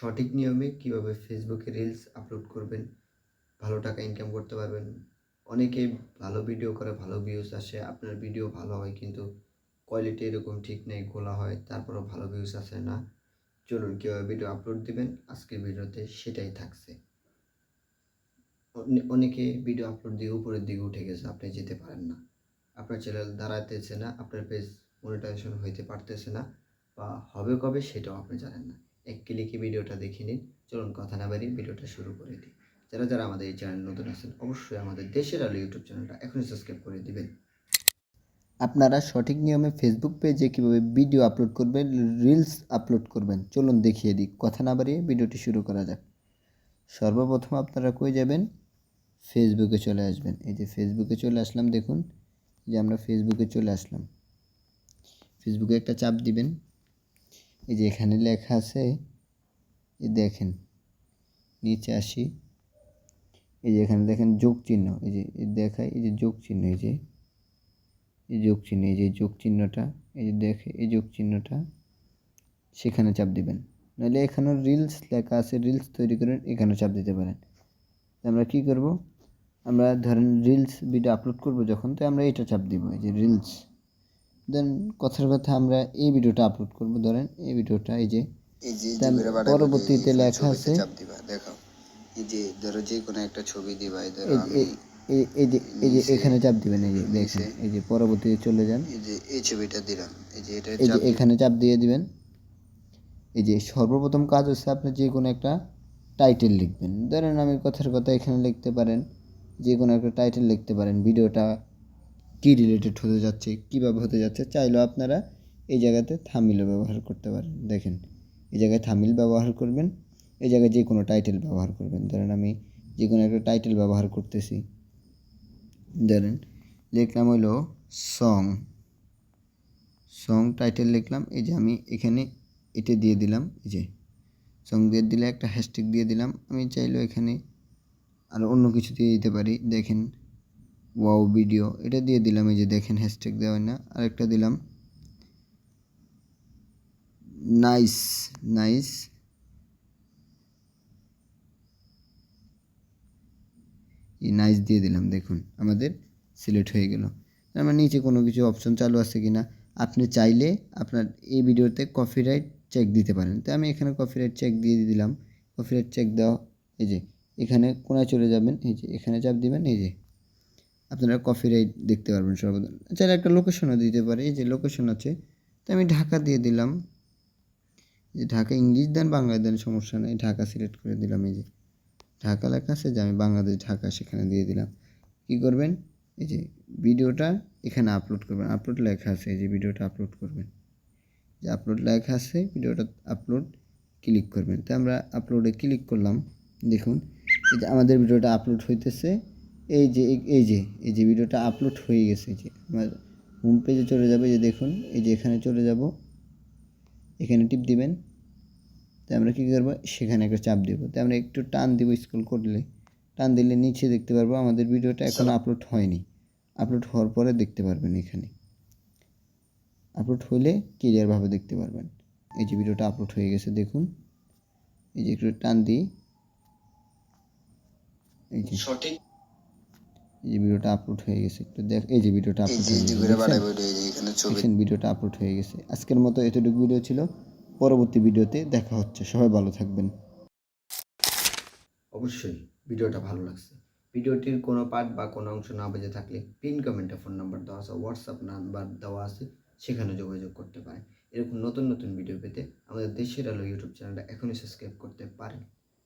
সঠিক নিয়মে কীভাবে ফেসবুকে রিলস আপলোড করবেন, ভালো টাকা ইনকাম করতে পারবেন। অনেকেই ভালো ভিডিও করে, ভালো ভিউজ আসে, আপনার ভিডিও ভালো হয় কিন্তু কোয়ালিটি এরকম ঠিক নেই, গোলা হয়, তারপরেও ভালো ভিউজ আসে না। চলুন কীভাবে ভিডিও আপলোড দিবেন আজকের ভিডিওতে সেটাই থাকছে। অনেকে ভিডিও আপলোড দিয়ে উপরের দিকে উঠে গেছে, আপনি যেতে পারেন না, আপনার চ্যানেল দাঁড়াতেছে না, আপনার পেজ মনিটাইজেশন হইতে পারতেছে না, বা হবে কবে সেটাও আপনি জানেন না। এক ক্লিকে ভিডিওটা দেখে নিন। চলুন কথা না বাড়িয়ে ভিডিওটা শুরু করে দিই। যারা আমাদের এই চ্যানেল নতুন আছেন অবশ্যই আমাদের দেশের আলো ইউটিউব চ্যানেলটা এখনই সাবস্ক্রাইব করে দিবেন। আপনারা সঠিক নিয়মে ফেসবুক পেজে কীভাবে ভিডিও আপলোড করবেন, রিলস আপলোড করবেন, চলুন দেখিয়ে দিই। কথা না বাড়িয়ে ভিডিওটি শুরু করা যাক। সর্বপ্রথম আপনারা কই যাবেন, ফেসবুকে চলে আসবেন। এই যে ফেসবুকে চলে আসলাম, দেখুন যে আমরা ফেসবুকে চলে আসলাম। ফেসবুকে একটা চাপ দিবেন। এই যে এখানে লেখা আছে, এই দেখেন নিচে আসি, এই যে এখানে দেখেন যোগ চিহ্ন, এই যে দেখায়, এই যে যোগ চিহ্ন, এই যে যোগ চিহ্ন, এই যে যোগ চিহ্নটা, এই যে দেখে এই যোগ চিহ্নটা, সেখানে চাপ দিবেন। নাহলে এখানেও রিলস লেখা আছে, রিলস তৈরি করেন, এখানেও চাপ দিতে পারেন। আমরা কি করব, আমরা ধরেন রিলস ভিডিও আপলোড করব যখন, তো আমরা এটা চাপ দিব, এই যে রিলস। দেন কথার কথা আমরা এই ভিডিওটা আপলোড করব, ধরেন এই ভিডিওটা, এই যে পরবর্তীতে লেখা আছে, দেখো এই যে ধরো যে কোনো একটা ছবি দিবা, এই যে এখানে চাপ দিবেন, এই যে দেখেন, এই যে পরবর্তীতে চলে যান, এই যে এই ছবিটা দিলাম, এই যে এটা এই যে এখানে চাপ দিয়ে দিবেন। এই যে সর্বপ্রথম কাজ হচ্ছে আপনি যে কোনো একটা টাইটেল লিখবেন। ধরেন আমি কথার কথা এখানে লিখতে পারেন, যে কোনো একটা টাইটেল লিখতে পারেন, ভিডিওটা কী রিলেটেড হতে যাচ্ছে, কীভাবে হতে যাচ্ছে। চাইলেও আপনারা এই জায়গাতে থাম্বনেইলও ব্যবহার করতে পারেন। দেখেন এই জায়গায় থাম্বনেইল ব্যবহার করবেন, এই জায়গায় যে কোনো টাইটেল ব্যবহার করবেন। ধরেন আমি যে কোনো একটা টাইটেল ব্যবহার করতেছি, ধরেন লিখলাম হলো সং টাইটেল লিখলাম। এই যে আমি এখানে এটা দিয়ে দিলাম, এই যে সং দিয়ে দিলে একটা হ্যাশট্যাগ দিয়ে দিলাম। আমি চাইলেও এখানে আর অন্য কিছু দিয়ে দিতে পারি। দেখেন ওয়াও ভিডিও, এটা দিয়ে দিলাম, এই যে দেখেন হ্যাশট্যাগ দেওয়া হয় না। আরেকটা দিলাম নাইস, এই নাইস দিয়ে দিলাম। দেখুন আমাদের সিলেক্ট হয়ে গেল। আমার নিচে কোনো কিছু অপশন চালু আছে কি না, আপনি চাইলে আপনার এই ভিডিওতে কপিরাইট চেক দিতে পারেন। তো আমি এখানে কপিরাইট চেক দিয়ে দিলাম। কপিরাইট চেক দেওয়া, এই যে এখানে কোনায় চলে যাবেন, এই যে এখানে চাপ দিবেন, এই যে আপনারা কপিরাইট দেখতে পারবেন সর্বপ্রথম। চাইলে একটা লোকেশনও দিতে পারে, এই যে লোকেশন আছে, তো আমি ঢাকা দিয়ে দিলাম। যে ঢাকা, ইংলিশ দেন বাংলা দেন সমস্যা নেই, ঢাকা সিলেক্ট করে দিলাম। এই যে ঢাকা লেখা আছে, যে আমি বাংলাদেশ ঢাকা সেখানে দিয়ে দিলাম। কি করবেন, এই যে ভিডিওটা এখানে আপলোড করবেন, আপলোড লেখা আছে, এই যে ভিডিওটা আপলোড করবেন, যে আপলোড লেখা আছে, ভিডিওটা আপলোড ক্লিক করবেন। তো আমরা আপলোডে ক্লিক করলাম। দেখুন এই যে আমাদের ভিডিওটা আপলোড হইতেছে। এই যে ভিডিওটা আপলোড হয়ে গেছে। যে আমার হোম পেজে চলে যাবে, যে দেখুন এই যে এখানে চলে যাব, এখানে টিপ দিবেন। তো আমরা কী করবো, সেখানে একটা চাপ দেবো। তো আমরা একটু টান দিব, স্ক্রল করলে টান দিলে নিচে দেখতে পারবো আমাদের ভিডিওটা এখন আপলোড হয়নি। আপলোড হওয়ার পরে দেখতে পারবেন, এখানে আপলোড হলে ক্লিয়ারভাবে দেখতে পারবেন। এই যে ভিডিওটা আপলোড হয়ে গেছে, দেখুন এই যে একটু টান দিই, এই যে সঠিক, এই যে ভিডিওটা আপলোড হয়ে গেছে, একটু দেখ, এই যে ভিডিওটা আপলোড হয়ে গেছে, দেখছেন ভিডিওটা আপলোড হয়ে গেছে। আজকের মতো এতটুকু ভিডিও ছিল, পরবর্তী ভিডিওতে দেখা হচ্ছে। সবাই ভালো থাকবেন। অবশ্যই ভিডিওটা ভালো লাগছে। ভিডিওটির কোনো পার্ট বা কোনো অংশ না বুঝে থাকলে পিন কমেন্টে ফোন নাম্বার দেওয়া আছে, হোয়াটসঅ্যাপ নাম্বার দেওয়া আছে, সেখানে যোগাযোগ করতে পারেন। এরকম নতুন ভিডিও পেতে আমাদের দেশের আলো ইউটিউব চ্যানেলটা এখনই সাবস্ক্রাইব করতে পারেন।